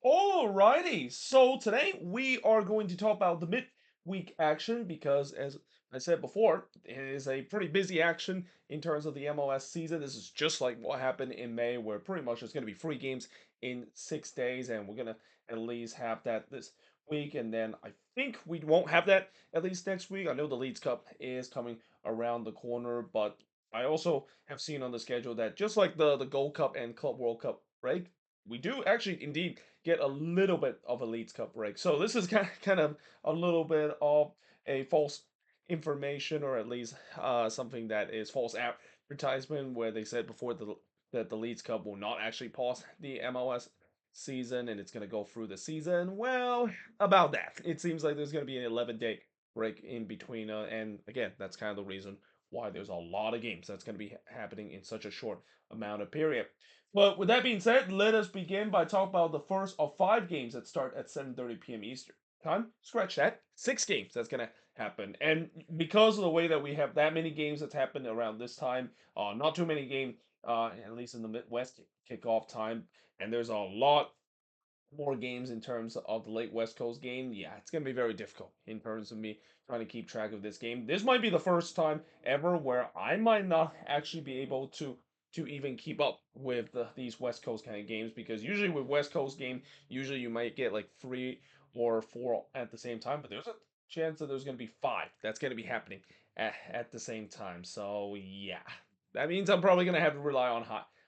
Alrighty, so today we are going to talk about the midweek action because, as I said before, it is a pretty busy action in terms of the MLS season. This is just like what happened in May, where pretty much there's going to be 3 games in 6 days, and we're going to at least have that this week. And then I think we won't have that at least next week. I know the Leeds Cup is coming around the corner, but I also have seen on the schedule that just like the Gold Cup and Club World Cup break, we do actually indeed get a little bit of a Leeds Cup break. So this is kind of a little bit of a false information, or at least something that is false advertisement, where they said before that the Leeds Cup will not actually pause the MLS season and it's going to go through the season. Well, about that, it seems like there's going to be an 11-day break in between, and again, that's kind of the reason why there's a lot of games that's going to be happening in such a short amount of period. But with that being said, let us begin by talking about the first of 5 games that start at 7:30 p.m. Eastern time. Scratch that. 6 games that's gonna happen, and because of the way that we have that many games that's happened around this time, not too many games, at least in the Midwest kickoff time, and there's a lot more games in terms of the late West Coast game. Yeah, it's gonna be very difficult in terms of me trying to keep track of this game. This might be the first time ever where I might not actually be able to even keep up with these West Coast kind of games, because usually with West Coast game, usually you might get like 3 or 4 at the same time, but there's a chance that there's gonna be 5 that's gonna be happening at the same time. So yeah, that means I'm probably gonna have to rely on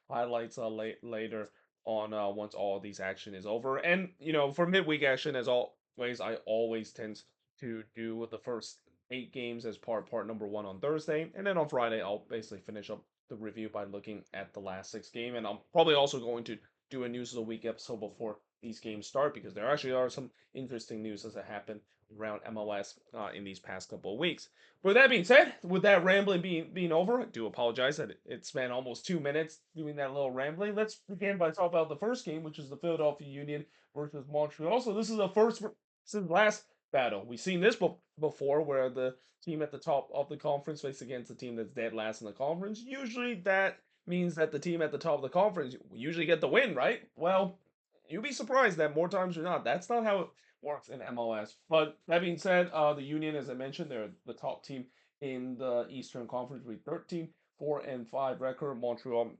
highlights later on once all these action is over. And for midweek action, as always, I always tend to do the first 8 games as part number one on Thursday, and then on Friday I'll basically finish up the review by looking at the last 6 game. And I'm probably also going to do a news of the week episode before these games start, because there actually are some interesting news as it happened around MLS in these past couple of weeks. With that being said, with that rambling being over, I do apologize that it spent almost 2 minutes doing that little rambling. Let's begin by talking about the first game, which is the Philadelphia Union versus Montreal. So this is the first since last battle. We've seen this before, where the team at the top of the conference face against the team that's dead last in the conference. Usually that means that the team at the top of the conference usually get the win, right? Well, you'd be surprised that more times than not, that's not how it works in MLS. But that being said, the Union, as I mentioned, they're the top team in the Eastern Conference with 13-4-5 record. Montreal,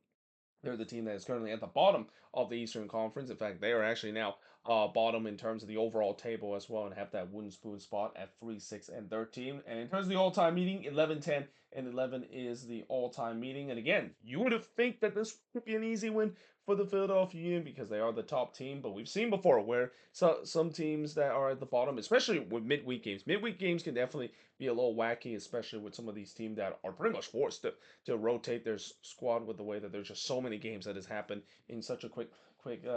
they're the team that is currently at the bottom of the Eastern Conference. In fact, they are actually now bottom in terms of the overall table as well, and have that wooden spoon spot at 3-6-13. And in terms of the all-time meeting, 11-10-11 is the all-time meeting. And again, you would have think that this would be an easy win for the Philadelphia Union because they are the top team. But we've seen before where some teams that are at the bottom, especially with midweek games can definitely be a little wacky, especially with some of these teams that are pretty much forced to rotate their squad with the way that there's just so many games that has happened in such a quick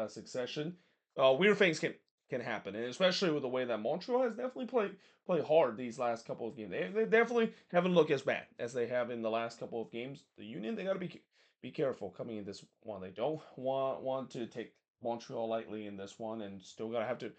succession. Weird things can happen, and especially with the way that Montreal has definitely played hard these last couple of games. They definitely haven't looked as bad as they have in the last couple of games. The Union, they got to be careful coming in this one. They don't want to take Montreal lightly in this one, and still gotta have to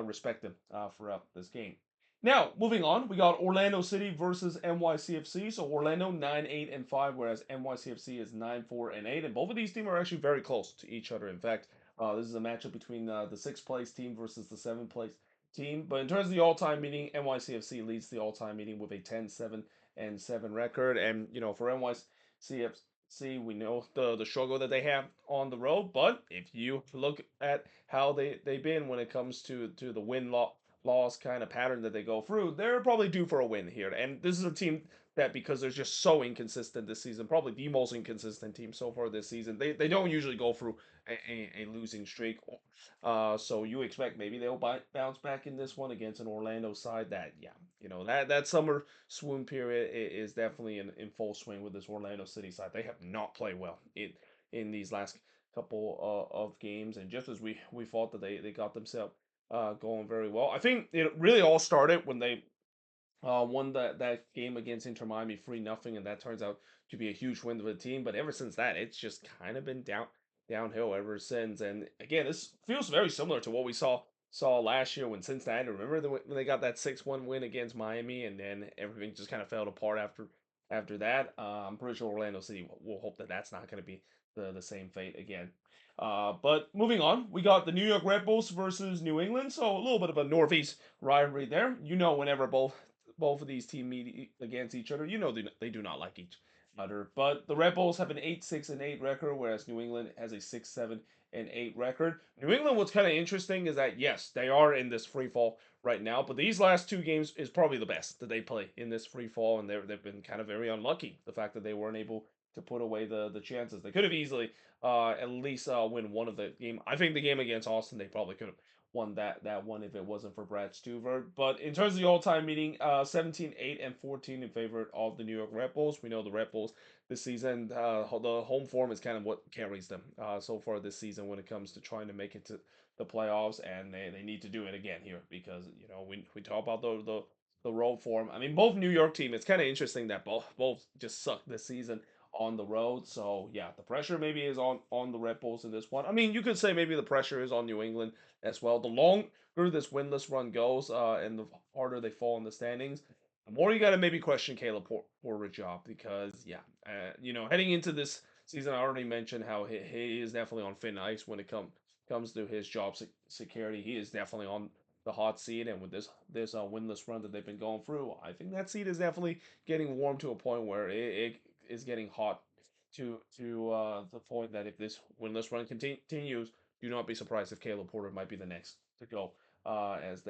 respect them throughout this game. Now, moving on, we got Orlando City versus NYCFC. So Orlando 9-8-5, whereas NYCFC is 9-4-8, and both of these teams are actually very close to each other. In fact, this is a matchup between the sixth place team versus the seventh place team. But in terms of the all-time meeting, NYCFC leads the all-time meeting with a 10-7-7 record, and for NYCFC, we know the struggle that they have on the road. But if you look at how they've been when it comes to the win loss kind of pattern that they go through, they're probably due for a win here. And this is a team that, because they're just so inconsistent this season, probably the most inconsistent team so far this season, they don't usually go through a losing streak. So you expect maybe they'll bounce back in this one against an Orlando side that, yeah, that summer swoon period is definitely in full swing with this Orlando City side. They have not played well in these last couple of games, and just as we thought that they got themselves going very well. I think it really all started when they won that game against Inter Miami 3-0, and that turns out to be a huge win for the team. But ever since that, it's just kind of been downhill ever since. And again, this feels very similar to what we saw last year when Cincinnati. Remember when they got that 6-1 win against Miami, and then everything just kind of fell apart after that. I'm pretty sure Orlando City will hope that that's not going to be the same fate again. But moving on, we got the New York Red Bulls versus New England, so a little bit of a northeast rivalry there. Whenever both of these teams meet against each other, they do not like each other. But the Red Bulls have an 8-6-8 record, whereas New England has a 6-7-8 record. New England, what's kind of interesting is that yes, they are in this free fall right now, but these last two games is probably the best that they play in this free fall, and they've been kind of very unlucky. The fact that they weren't able to put away the chances, they could have easily at least win one of the game. I think the game against Austin, they probably could have won that one if it wasn't for Brad Stuver. But in terms of the all-time meeting, 17-8 and 14 in favor of the New York Red Bulls. We know the Red Bulls this season, the home form is kind of what carries them so far this season when it comes to trying to make it to the playoffs, and they need to do it again here because we talk about the road form. I mean, both New York team. It's kind of interesting that both just suck this season on the road. So yeah, the pressure maybe is on the Red Bulls in this one. I mean, you could say maybe the pressure is on New England as well. The longer this winless run goes, and the harder they fall in the standings, the more you got to maybe question Caleb Porter's job because yeah, heading into this season, I already mentioned how he is definitely on thin ice when it comes to his job security. He is definitely on the hot seat, and with this winless run that they've been going through, I think that seat is definitely getting warm to a point where it is getting hot to the point that if this winless run continues, do not be surprised if Caleb Porter might be the next to go as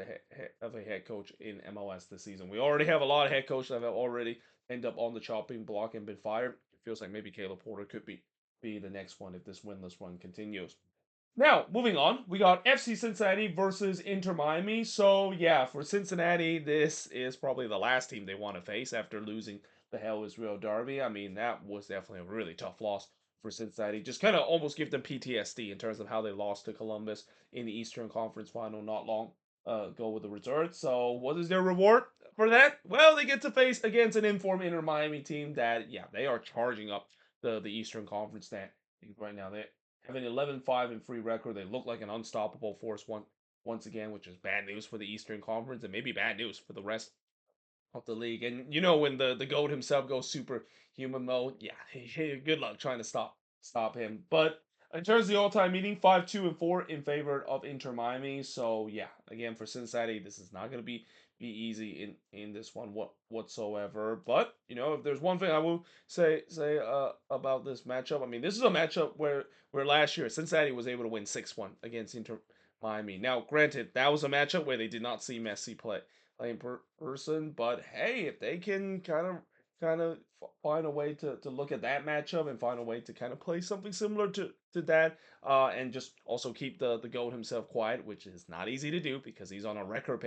of a head coach in MLS this season. We already have a lot of head coaches that have already end up on the chopping block and been fired. It feels like maybe Caleb Porter could be the next one if this winless run continues. Now, moving on, we got FC Cincinnati versus Inter Miami. So, yeah, for Cincinnati, this is probably the last team they want to face after losing the Hell is Real Derby. I mean, that was definitely a really tough loss for Cincinnati. Just kind of almost give them PTSD in terms of how they lost to Columbus in the Eastern Conference Final not long ago with the resort. So, what is their reward for that? Well, they get to face against an informed Inter Miami team that, yeah, they are charging up the Eastern Conference stand right now. They have an 11-5 and free record. They look like an unstoppable force once again, which is bad news for the Eastern Conference and maybe bad news for the rest of the league. And when the goat himself goes superhuman mode, yeah, good luck trying to stop him. But in terms of the all-time meeting, 5-2-4 in favor of Inter Miami. So yeah, again for Cincinnati, this is not going to be easy in this one whatsoever. But if there's one thing I will say about this matchup, I mean this is a matchup where last year Cincinnati was able to win 6-1 against Inter Miami. Now, granted, that was a matchup where they did not see Messi play in person. But hey, if they can kind of find a way to look at that matchup and find a way to kind of play something similar to that, and just also keep the goat himself quiet, which is not easy to do because he's on a record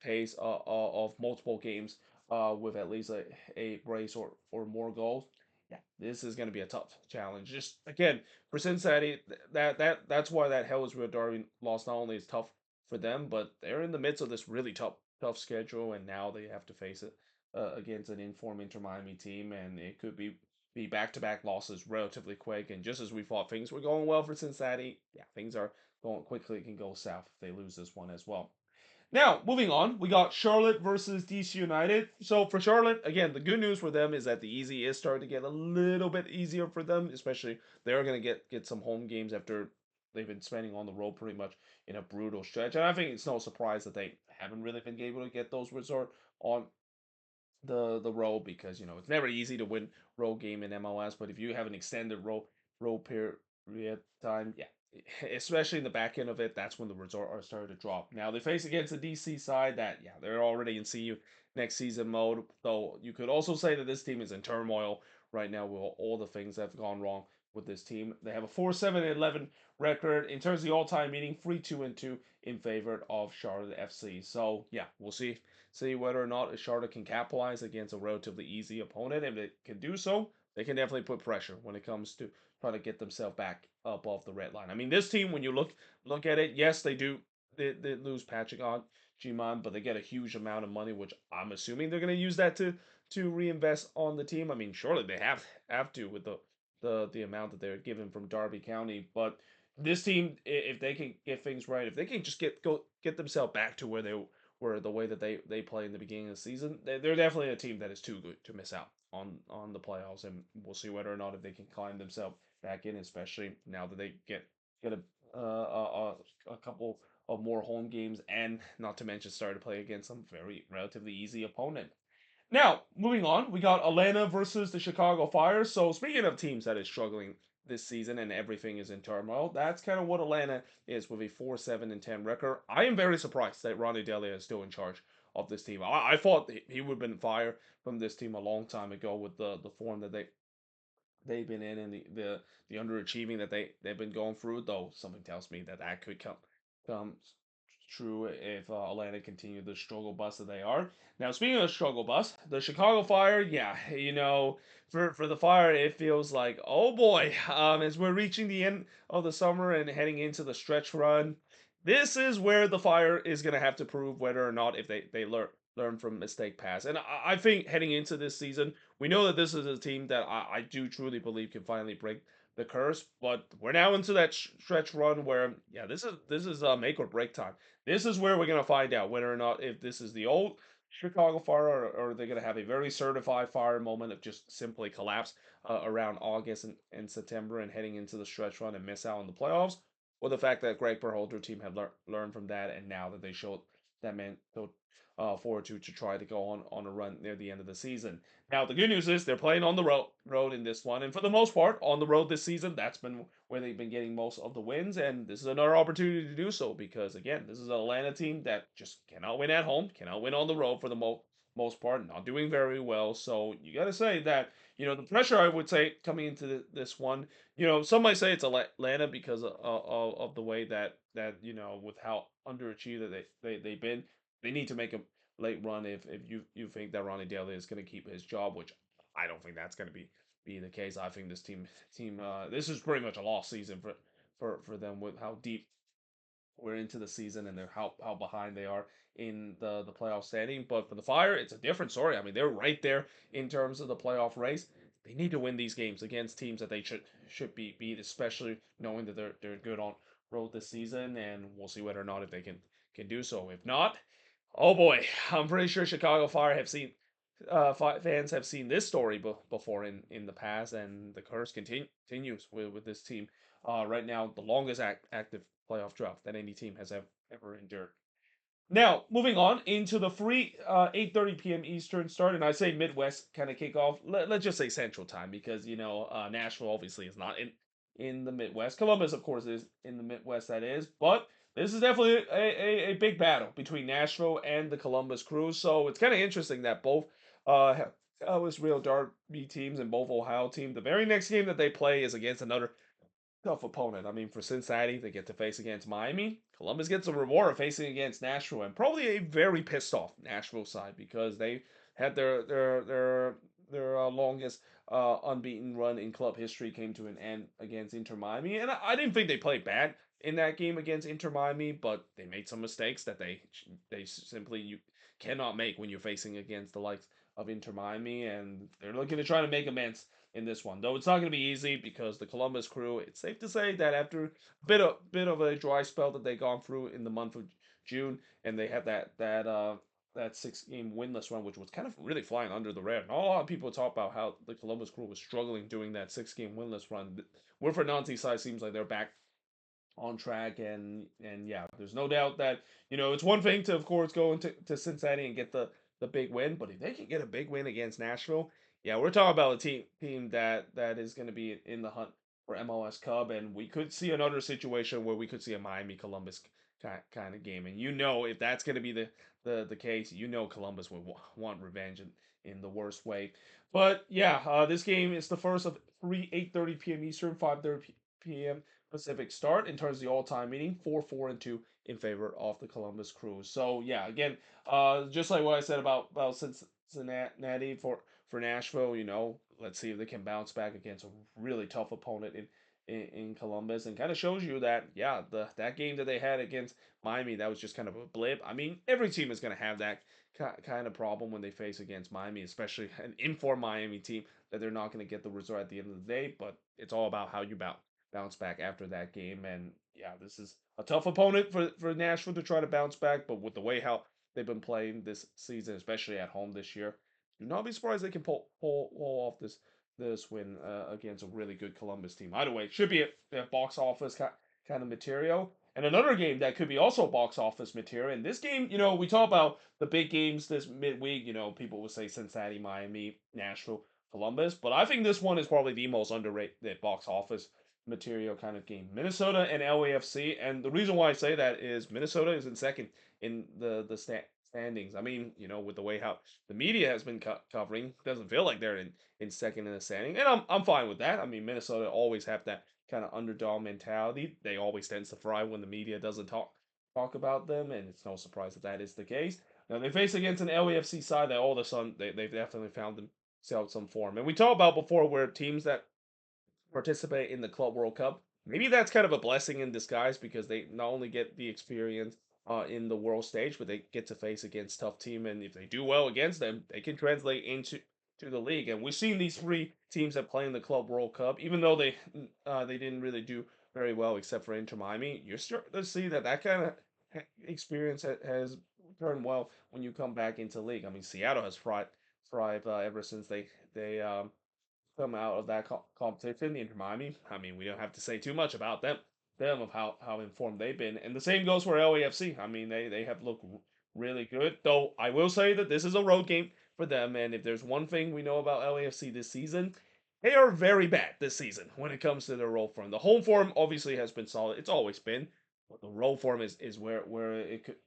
pace of multiple games with at least a brace or more goals. Yeah, this is going to be a tough challenge. Just again for Cincinnati, that's why that Hell is Real Darwin loss not only is tough for them, but they're in the midst of this really tough schedule, and now they have to face it against an informed Inter Miami team, and it could be back-to-back losses relatively quick. And just as we thought things were going well for Cincinnati, yeah, things are going quickly. It can go south if they lose this one as well. Now, moving on, we got Charlotte versus DC United. So for Charlotte, again, the good news for them is that the easy is starting to get a little bit easier for them, especially they're going to get some home games after they've been spending on the road pretty much in a brutal stretch. And I think it's no surprise that they haven't really been able to get those results on the road because it's never easy to win road game in MLS. But if you have an extended road period time, yeah, especially in the back end of it, that's when the results are starting to drop. Now they face against the DC side that yeah they're already in CU next season mode. Though you could also say that this team is in turmoil right now with all the things that have gone wrong with this team. They have a 4-7-11 record in terms of the all-time meeting, 3-2-2 in favor of Charlotte FC. So yeah, we'll see whether or not Charlotte can capitalize against a relatively easy opponent. If they can do so, they can definitely put pressure when it comes to trying to get themselves back up off the red line. I mean, this team, when you look at it, yes, they lose Patrick on G-Man, but they get a huge amount of money, which I'm assuming they're going to use that to reinvest on the team. I mean, surely they have to with the amount that they're given from Derby County, but this team, if they can get things right, if they can just get themselves back to where they were the way that they play in the beginning of the season, they're definitely a team that is too good to miss out on the playoffs, and we'll see whether or not if they can climb themselves back in, especially now that they get a couple of more home games, and not to mention start to play against some very relatively easy opponent. Now, moving on, we got Atlanta versus the Chicago Fire. So, speaking of teams that is struggling this season and everything is in turmoil, that's kind of what Atlanta is with a 4-7-10 record. I am very surprised that Ronnie Delia is still in charge of this team. I thought he would have been fired from this team a long time ago with the form that they've been in and the underachieving that they've been going through. Though something tells me that that could come true if Atlanta continue the struggle bus that they are. Now, speaking of struggle bus, the Chicago Fire, yeah, for the Fire, it feels like, oh boy, as we're reaching the end of the summer and heading into the stretch run, this is where the Fire is going to have to prove whether or not if they learn from mistake past. And I think heading into this season, we know that this is a team that I do truly believe can finally break the curse. But we're now into that stretch run where, yeah, this is make or break time. This is where we're gonna find out whether or not if this is the old Chicago Fire or they're gonna have a very certified fire moment of just simply collapse around August and September and heading into the stretch run and miss out on the playoffs, or the fact that Greg Berhalter team had learned from that and now that they showed that man forward to try to go on a run near the end of the season. Now the good news is they're playing on the road in this one, and for the most part on the road this season, that's been where they've been getting most of the wins, and this is another opportunity to do so because again, this is an Atlanta team that just cannot win at home, cannot win on the road for the most part, not doing very well. So you got to say that the pressure I would say coming into this one, some might say it's Atlanta because of the way that with how underachieved that they've been. They need to make a late run if you think that Ronnie Daly is going to keep his job, which I don't think that's going to be the case. I think this team this is pretty much a lost season for them with how deep we're into the season and they're how behind they are in the playoff standing. But for the Fire, it's a different story. I mean, they're right there in terms of the playoff race. They need to win these games against teams that they should beat, especially knowing that they're good on road this season, and we'll see whether or not if they can do so. If not, oh boy, I'm pretty sure Chicago Fire have seen fans have seen this story before in the past, and the curse continues with this team. Right now, the longest active playoff drought that any team has ever endured. Now, moving on into the free 8:30 p.m. Eastern start, and I say Midwest kind of kickoff. Let's just say Central Time because Nashville obviously is not in the Midwest. Columbus, of course, is in the Midwest. That is, but this is definitely a big battle between Nashville and the Columbus Crew. So it's kind of interesting that both was real Derby teams and both Ohio teams. The very next game that they play is against another tough opponent. I mean, for Cincinnati, they get to face against Miami. Columbus gets a reward of facing against Nashville, and probably a very pissed off Nashville side because they had their longest unbeaten run in club history came to an end against Inter Miami, and I didn't think they played bad in that game against Inter Miami, but they made some mistakes that they simply you cannot make when you're facing against the likes of Inter Miami, and they're looking to try to make amends in this one. Though it's not going to be easy because the Columbus Crew, it's safe to say that after a bit of a dry spell that they gone through in the month of June, and they had that 6 game winless run, which was kind of really flying under the radar. Not a lot of people talk about how the Columbus Crew was struggling doing that 6 game winless run. Wilfred Nancy's side seems like they're back on track, and yeah, there's no doubt that it's one thing to of course go into Cincinnati and get the big win, but if they can get a big win against Nashville, yeah, we're talking about a team that is going to be in the hunt for MLS Cup, and we could see another situation where we could see a Miami Columbus kind of game, and if that's going to be the case, Columbus would want revenge in the worst way. But yeah, this game is the first of three 8:30 p.m. Eastern, 5:30 p.m. Pacific start in terms of the all-time meeting, 4-4-2 in favor of the Columbus Crew. So yeah, again, just like what I said about Cincinnati for Nashville, let's see if they can bounce back against a really tough opponent in Columbus, and kind of shows you that yeah, that game that they had against Miami, that was just kind of a blip. I mean, every team is going to have that kind of problem when they face against Miami, especially an informed Miami team that they're not going to get the result at the end of the day. But it's all about how you bounce back after that game. And yeah, this is a tough opponent for Nashville to try to bounce back. But with the way how they've been playing this season, especially at home this year, do not be surprised they can pull off this win against a really good Columbus team. Either way, it should be a box office kind of material. And another game that could be also box office material. And this game, we talk about the big games this midweek. People will say Cincinnati, Miami, Nashville, Columbus. But I think this one is probably the most underrated box office material kind of game. Minnesota and LAFC. And the reason why I say that is Minnesota is in second in the standings. I mean, with the way how the media has been covering, doesn't feel like they're in second in the standing, and I'm fine with that. I mean, Minnesota always have that kind of underdog mentality. They always tend to thrive when the media doesn't talk about them, and it's no surprise that that is the case. Now they face against an LAFC side that all of a sudden they've definitely found themselves some form, and we talked about before where teams that participate in the Club World Cup. Maybe that's kind of a blessing in disguise because they not only get the experience in the world stage, but they get to face against tough team, and if they do well against them, they can translate into the league. And we've seen these three teams that play in the Club World Cup, even though they didn't really do very well except for Inter Miami. You're starting to see that kind of experience has turned well when you come back into league. I mean, Seattle has thrived ever since they come out of that competition. Inter Miami, I mean, we don't have to say too much about them of how informed they've been, and the same goes for LAFC. I mean, they have looked really good. Though I will say that this is a road game for them, and if there's one thing we know about LAFC this season, they are very bad this season when it comes to their road form. The home form obviously has been solid; it's always been, but the road form is where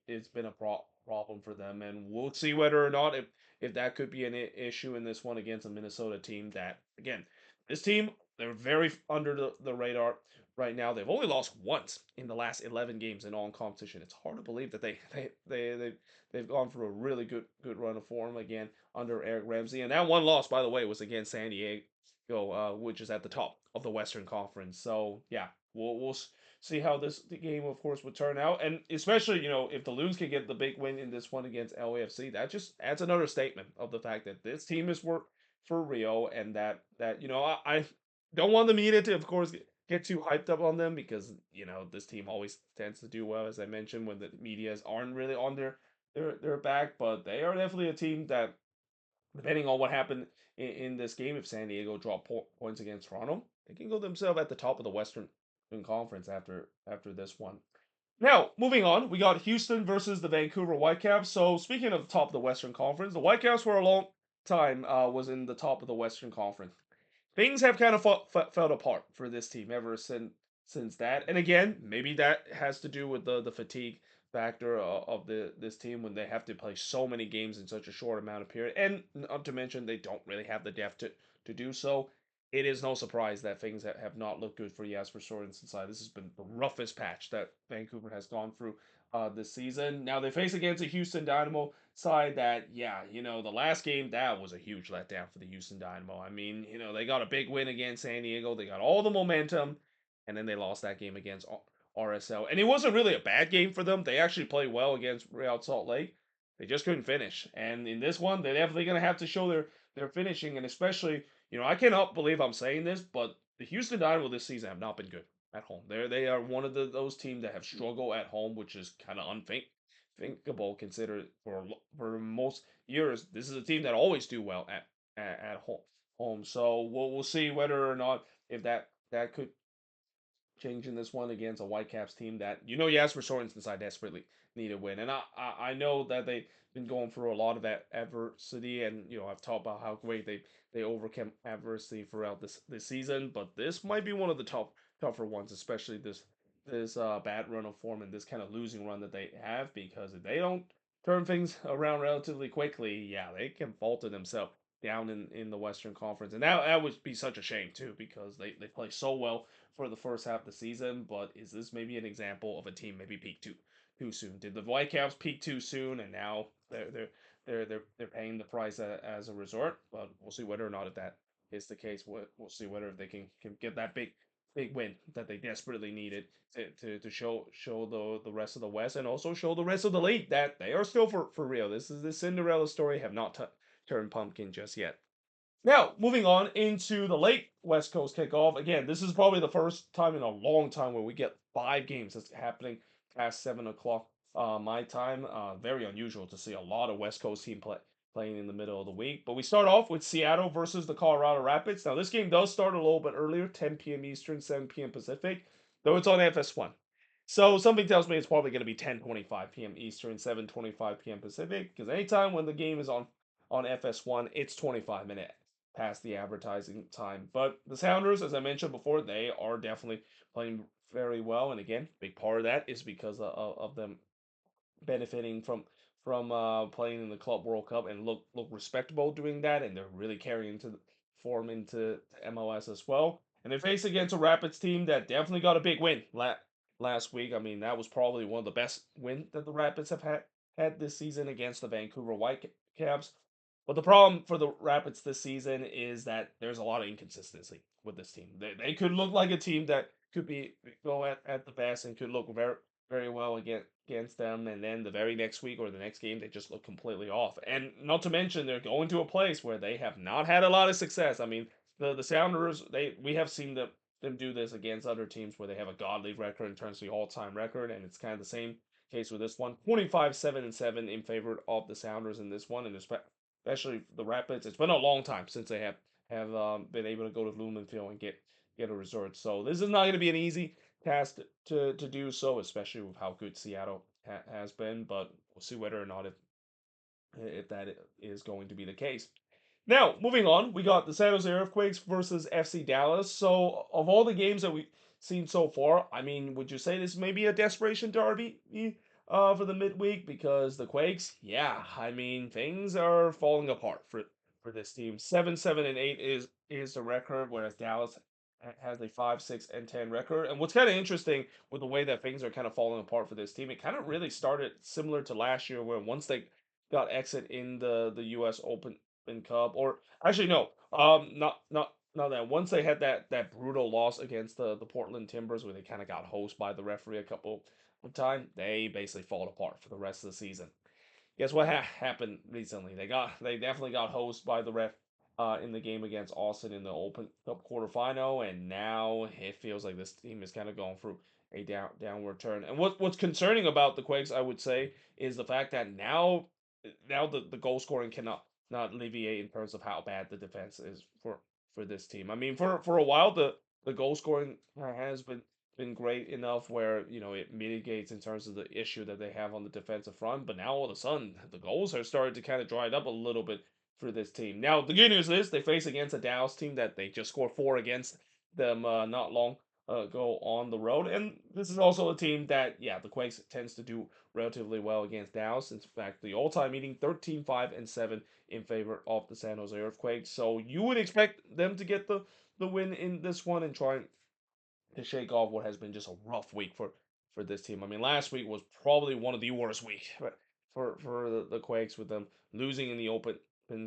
it's been a problem for them, and we'll see whether or not if that could be an issue in this one against a Minnesota team that, again, this team, they're very under the radar right now. They've only lost once in the last 11 games in all competition. It's hard to believe that they've gone through a really good run of form again under Eric Ramsey. And that one loss, by the way, was against San Diego, which is at the top of the Western Conference. So yeah, we'll see how the game, of course, would turn out, and especially if the Loons can get the big win in this one against LAFC, that just adds another statement of the fact that this team is for real, and that I don't want the media to, of course, get too hyped up on them because this team always tends to do well, as I mentioned, when the medias aren't really on their back, but they are definitely a team that, depending on what happened in this game, if San Diego drop points against Toronto, they can go themselves at the top of the Western Conference after this one. Now, moving on, we got Houston versus the Vancouver Whitecaps. So, speaking of the top of the Western Conference, the Whitecaps for a long time was in the top of the Western Conference. Things have kind of fell apart for this team ever since that. And again, maybe that has to do with the fatigue factor of this team when they have to play so many games in such a short amount of period, and not to mention they don't really have the depth to do so. It is no surprise that things have not looked good for Jasper Sorensen's side. This has been the roughest patch that Vancouver has gone through this season. Now they face against a Houston Dynamo side that, yeah, the last game, that was a huge letdown for the Houston Dynamo. I mean, they got a big win against San Diego. They got all the momentum, and then they lost that game against RSL. And it wasn't really a bad game for them. They actually played well against Real Salt Lake. They just couldn't finish. And in this one, they're definitely going to have to show their finishing. And especially, I cannot believe I'm saying this, but the Houston Dynamo this season have not been good at home. They are one of those teams that have struggled at home, which is kind of unthinkable considered for most years. This is a team that always do well at home. So we'll see whether or not if that could change in this one against a Whitecaps team that Jasper Sorensen's side desperately need a win. And I know that they've been going through a lot of that adversity, and I've talked about how great they overcame adversity throughout this season. But this might be one of the tougher ones, especially this bad run of form and this kind of losing run that they have, because if they don't turn things around relatively quickly, yeah, they can falter themselves down in the Western Conference. And that would be such a shame too, because they play so well for the first half of the season. But is this maybe an example of a team maybe peaked too soon? Did the Whitecaps peak too soon, and now they're paying the price as a resort? But we'll see whether or not if that is the case. We'll see whether they can get that big win that they desperately needed to show the rest of the West, and also show the rest of the league that they are still for real. This is the Cinderella story. Have not turned pumpkin just yet. Now, moving on into the late West Coast kickoff. Again, this is probably the first time in a long time where we get 5 games that's happening past 7 o'clock my time. Very unusual to see a lot of West Coast team playing in the middle of the week. But we start off with Seattle versus the Colorado Rapids. Now, this game does start a little bit earlier, 10 p.m. Eastern, 7 p.m. Pacific, though it's on FS1. So something tells me it's probably going to be 10:25 p.m. Eastern, 7:25 p.m. Pacific, because anytime when the game is on FS1, it's 25 minutes past the advertising time. But the Sounders, as I mentioned before, they are definitely playing very well, and again, big part of that is because of them benefiting from playing in the Club World Cup and look respectable doing that, and they're really carrying into the form into MLS as well. And they face against a Rapids team that definitely got a big win last week. I mean, that was probably one of the best wins that the Rapids have had this season against the Vancouver Whitecaps. But the problem for the Rapids this season is that there's a lot of inconsistency with this team. They could look like a team that could be go at the best and could look very well against them, and then the very next week or the next game they just look completely off. And not to mention they're going to a place where they have not had a lot of success. I mean, the Sounders, we have seen them do this against other teams where they have a godly record in terms of the all-time record, and it's kind of the same case with this one. 25-7-7 in favor of the Sounders in this one, and especially the Rapids. It's been a long time since they have been able to go to Lumen Field and get a result. So this is not going to be an easy task to do so, especially with how good Seattle has been. But we'll see whether or not if that is going to be the case. Now, moving on, we got the San Jose Earthquakes versus FC Dallas. So, of all the games that we've seen so far, I mean, would you say this may be a desperation derby for the midweek? Because the Quakes, yeah, I mean, things are falling apart for this team. 7-7-8 is the record, whereas Dallas has a 5-6-10 record. And what's kind of interesting with the way that things are kind of falling apart for this team, it kind of really started similar to last year, where once they got exit in the U.S. Open Cup, or actually no, not that. Once they had that brutal loss against the Portland Timbers, where they kind of got hosed by the referee a couple of times, they basically fall apart for the rest of the season. Guess what happened recently? They definitely got hosed by the ref in the game against Austin in the Open Cup quarterfinal, and now it feels like this team is kind of going through a downward turn. And what's concerning about the Quakes, I would say, is the fact that now the goal scoring cannot not alleviate in terms of how bad the defense is for this team. I mean, for a while the goal scoring has been great enough where it mitigates in terms of the issue that they have on the defensive front. But now all of a sudden the goals are starting to kind of dry up a little bit for this team. Now the good news is they face against a Dallas team that they just scored four against them not long ago on the road, and this is also a team that the Quakes tends to do relatively well against Dallas. In fact, the all-time meeting 13-5-7 in favor of the San Jose Earthquakes. So you would expect them to get the win in this one and try to shake off what has been just a rough week for this team. I mean, last week was probably one of the worst weeks for the Quakes, with them losing in the Open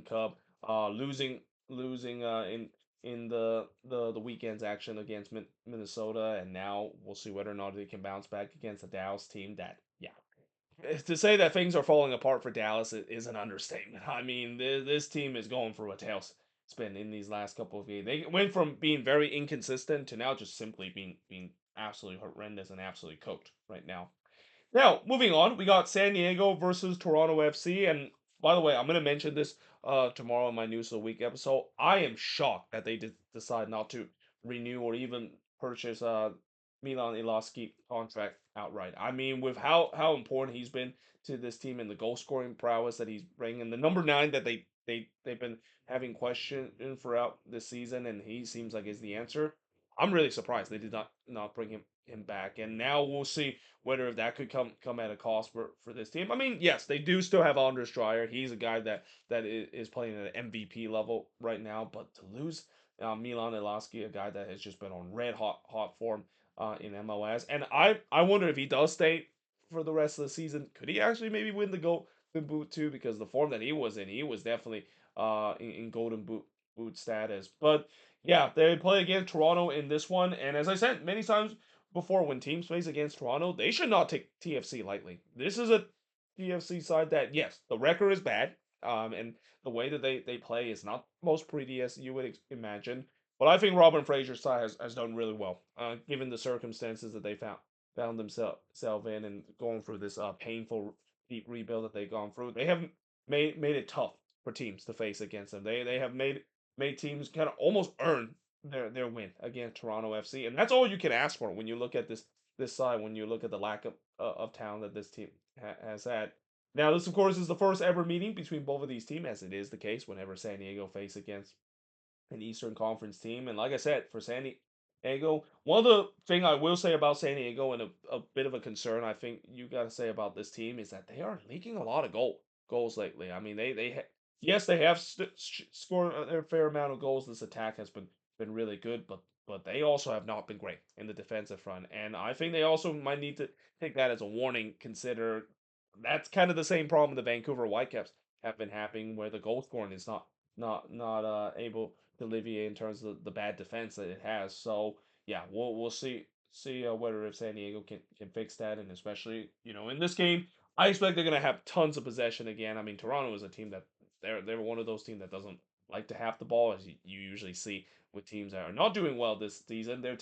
Cup, losing in the weekend's action against Minnesota, and now we'll see whether or not they can bounce back against a Dallas team that, to say that things are falling apart for Dallas is an understatement. I mean, this team is going through a tailspin in these last couple of games. They went from being very inconsistent to now just simply being absolutely horrendous and absolutely cooked right now. Now, moving on, we got San Diego versus Toronto FC. And by the way, I'm going to mention this tomorrow in my News of the Week episode. I am shocked that they decide not to renew or even purchase Milan Ilaski contract outright. I mean, with how important he's been to this team and the goal scoring prowess that he's bringing, the number 9 that they've been having question throughout this season, and he seems like is the answer. I'm really surprised they did not bring him back, and now we'll see whether that could come at a cost for this team. I mean, yes, they do still have Anders Dreyer. He's a guy that is playing at an MVP level right now, but to lose Milan Ilaski, a guy that has just been on red hot form in MLS, and I wonder if he does stay for the rest of the season, could he actually maybe win the Golden Boot too? Because the form that he was definitely in Golden Boot status. But yeah, they play against Toronto in this one, and as I said many times before, when teams face against Toronto, they should not take TFC lightly. This is a TFC side that, yes, the record is bad, and the way that they play is not most pretty as you would imagine. But I think Robin Fraser's side has done really well, given the circumstances that they found themselves in and going through this painful deep rebuild that they've gone through. They haven't made it tough for teams to face against them. They have made teams kind of almost earn their win against Toronto FC, and that's all you can ask for when you look at this side. When you look at the lack of talent that this team has had. Now, this of course is the first ever meeting between both of these teams, as it is the case whenever San Diego face against an Eastern Conference team. And like I said, for San Diego, one of the thing I will say about San Diego and a bit of a concern I think you got to say about this team is that they are leaking a lot of goals lately. I mean, yes, they have scored a fair amount of goals. This attack has been really good, but they also have not been great in the defensive front. And I think they also might need to take that as a warning. Consider that's kind of the same problem the Vancouver Whitecaps have been having, where the goal scoring is not able to alleviate in terms of the bad defense that it has. So yeah, we'll see whether if San Diego can fix that, and especially in this game, I expect they're gonna have tons of possession again. I mean, Toronto is a team that they're one of those teams that doesn't like to have the ball, as you usually see with teams that are not doing well this season. There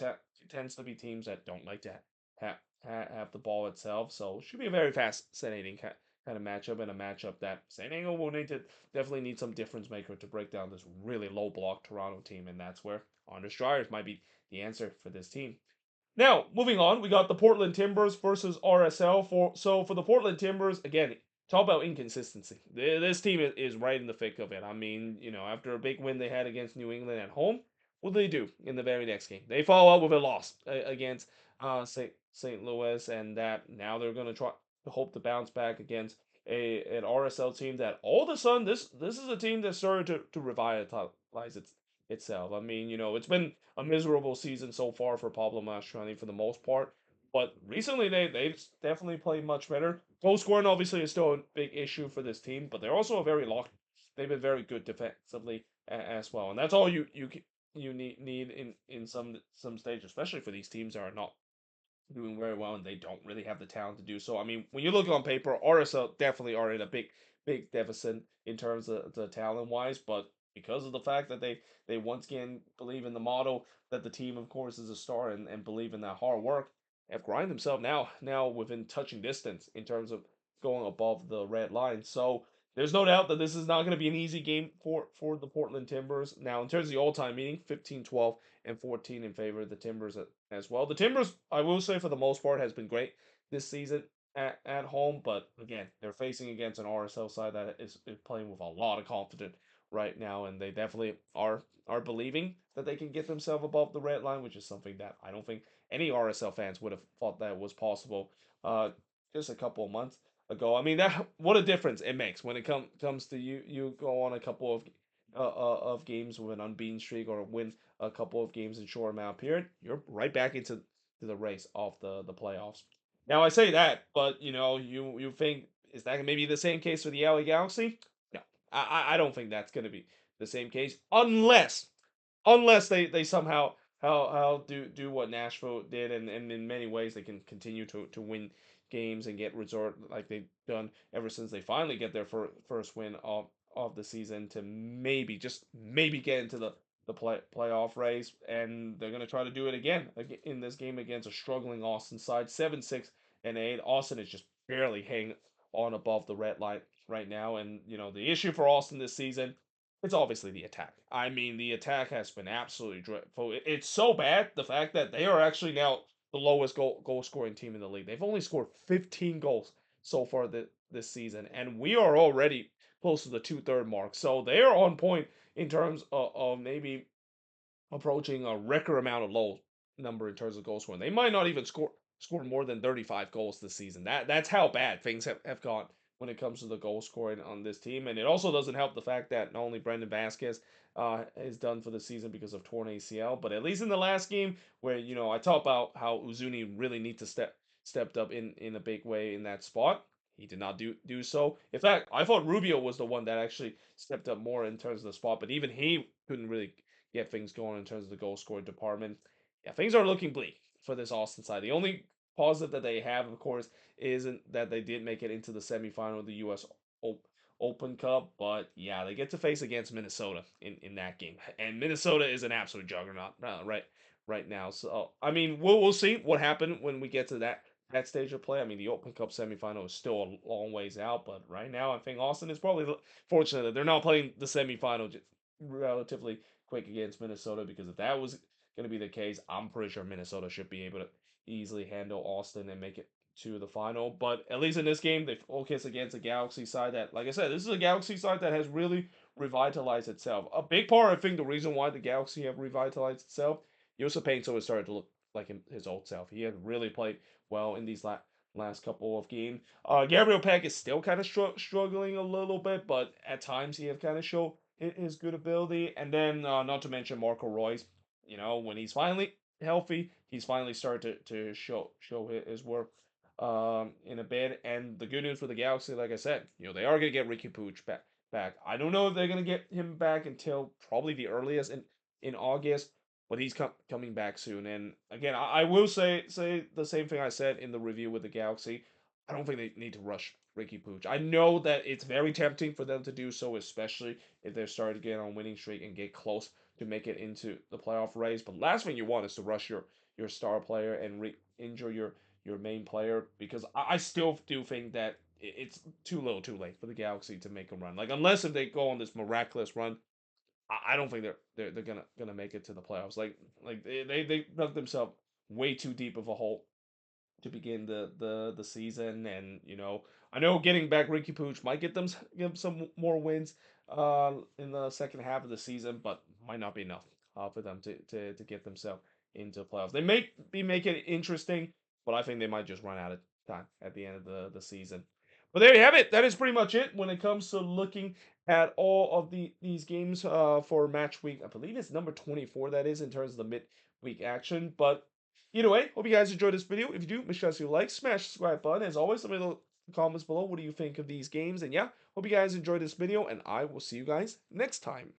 tends to be teams that don't like to have have the ball itself. So it should be a very fascinating kind of matchup, and a matchup that San Diego will definitely need some difference maker to break down this really low block Toronto team, and that's where Anders Dryers might be the answer for this team. Now, moving on, we got the Portland Timbers versus RSL. For the Portland Timbers, again, talk about inconsistency. This team is right in the thick of it. I mean, after a big win they had against New England at home, what do they do in the very next game? They follow up with a loss against St. Louis, and that now they're going to try to hope to bounce back against an RSL team that all of a sudden this is a team that started to revitalize itself. I mean, it's been a miserable season so far for Pablo Mastroeni for the most part, but recently they've definitely played much better. Goal scoring obviously is still a big issue for this team, but they're also a very locked. They've been very good defensively as well, and that's all you need in some stage, especially for these teams that are not doing very well and they don't really have the talent to do so. I mean, when you look on paper, RSL definitely are in a big deficit in terms of the talent wise, but because of the fact that they once again believe in the model that the team of course is a star, and believe in that hard work, have grind themselves now within touching distance in terms of going above the red line. So there's no doubt that this is not going to be an easy game for the Portland Timbers. Now, in terms of the all-time meeting, 15-12 and 14 in favor of the Timbers as well. The Timbers, I will say, for the most part, has been great this season at home, but again, they're facing against an RSL side that is playing with a lot of confidence right now, and they definitely are believing that they can get themselves above the red line, which is something that I don't think any RSL fans would have thought that was possible just a couple of months ago. I mean, that what a difference it makes when it comes to you go on a couple of games with an unbeaten streak, or win a couple of games in short amount of period, you're right back into the race of the playoffs. Now I say that, but you think, is that maybe the same case for the LA Galaxy? No, I don't think that's going to be the same case, unless they somehow how do what Nashville did, and in many ways they can continue to win games and get resort like they've done ever since they finally get their first win of the season, to just maybe get into the playoff race, and they're going to try to do it again in this game against a struggling Austin side, 7-6-8. Austin is just barely hanging on above the red line right now, and the issue for Austin this season, it's obviously the attack. I mean, the attack has been absolutely dreadful. It's so bad, the fact that they are actually now the lowest goal scoring team in the league. They've only scored 15 goals so far this season, and we are already close to the 2/3 mark. So they are on point in terms of maybe approaching a record amount of low number in terms of goal scoring. They might not even score more than 35 goals this season. That's how bad things have gone when it comes to the goal scoring on this team. And it also doesn't help the fact that not only Brendan Vasquez is done for the season because of torn ACL, but at least in the last game where I talk about how Uzuni really needs to stepped up in a big way in that spot. He did not do so. In fact, I thought Rubio was the one that actually stepped up more in terms of the spot, but even he couldn't really get things going in terms of the goal scoring department. Yeah, things are looking bleak for this Austin side. The only positive that they have, of course, isn't that they did make it into the semifinal of the U.S. Open Cup, but yeah, they get to face against Minnesota in that game, and Minnesota is an absolute juggernaut right now. So I mean, we'll see what happened when we get to that that stage of play. I mean, the Open Cup semifinal is still a long ways out, but right now I think Austin is probably fortunate that they're not playing the semifinal relatively quick against Minnesota, because if that was going to be the case, I'm pretty sure Minnesota should be able to easily handle Austin and make it to the final. But at least in this game, they focus against a Galaxy side that, like I said, this is a Galaxy side that has really revitalized itself. A big part, I think, the reason why the Galaxy have revitalized itself, Josip Painter has started to look like his old self. He has really played well in these last couple of games. Gabriel Peck is still kind of struggling a little bit, but at times he has kind of shown his good ability. And then, not to mention Marco Royce, when he's finally healthy, he's finally started to show his work in a bit. And the good news for the Galaxy, like I said, they are gonna get Ricky Pooch back. I don't know if they're gonna get him back until probably the earliest in August, but he's coming back soon. And again, I will say the same thing I said in the review with the Galaxy. I don't think they need to rush Ricky Pooch. I know that it's very tempting for them to do so, especially if they're starting to get on a winning streak and get close to make it into the playoff race. But last thing you want is to rush your star player and injure your main player, because I still do think that it's too little too late for the Galaxy to make a run. Like, unless if they go on this miraculous run, I don't think they're gonna make it to the playoffs. Like they dug themselves way too deep of a hole to begin the season. And I know getting back Ricky Pooch might give some more wins in the second half of the season, but might not be enough for them to get themselves into the playoffs. They may be making it interesting, but I think they might just run out of time at the end of the season. But there you have it. That is pretty much it when it comes to looking at all of these games for match week. I believe it's number 24, that is, in terms of the midweek action. But either way, hope you guys enjoyed this video. If you do, make sure to like, smash the subscribe button. As always, let me know in the comments below what do you think of these games. And yeah, hope you guys enjoyed this video, and I will see you guys next time.